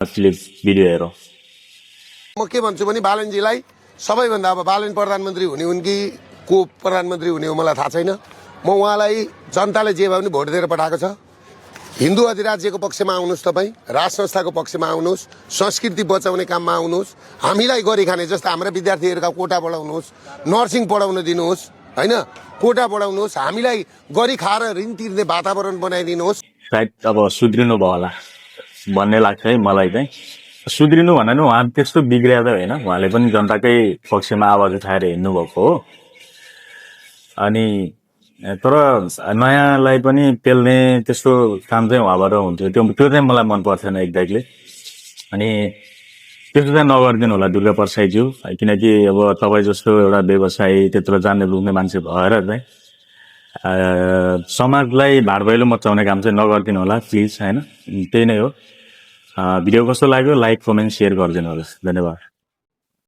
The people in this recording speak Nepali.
क्लिप भिडियो हेरौँ। म के भन्छु भने बालनजीलाई सबैभन्दा अब बालन प्रधानमन्त्री हुने हुन् कि को प्रधानमन्त्री हुने हो मलाई थाहा छैन। म उहाँलाई जनताले जे भए पनि भोट दिएर पठाएको छ। हिन्दू अधिराज्यको पक्षमा आउनुहोस्, तपाईँ राज संस्थाको पक्षमा आउनुहोस्, संस्कृति बचाउने काममा आउनुहोस्, हामीलाई गरी खाने जस्तो हाम्रा विद्यार्थीहरूका कोटा बढाउनुहोस्, नर्सिङ पढाउन दिनुहोस्, होइन कोटा बढाउनुहोस्, हामीलाई गरी खाएर ऋण तिर्ने वातावरण बनाइदिनुहोस्। सायद अब सुध्रिनु भयो होला भन्ने लाग्छ है मलाई चाहिँ। सुध्रिनु भन्दा नि उहाँ त्यस्तो बिग्रिया त होइन, उहाँले पनि जनताकै पक्षमा आवाज उठाएर हिँड्नु भएको हो। अनि तर नयाँलाई पनि पेल्ने त्यस्तो काम चाहिँ उहाँबाट हुन्थ्यो, त्यो चाहिँ मलाई मन पर्थेन एक्ज्याक्टली। अनि त्यस्तो चाहिँ नगरिदिनु होला दुर्गा प्रसाईज्यू, किनकि अब तपाईँ जस्तो एउटा व्यवसायी त्यत्रो जान्ने बुझ्ने मान्छे भएर चाहिँ समाजलाई भाडभैलो मचाउने काम चाहिँ नगरिदिनु होला प्लिज, होइन। त्यही नै हो। भिडियो कस्तो लाग्यो लाइक कमेन्ट सेयर गरिदिनु होला। धन्यवाद।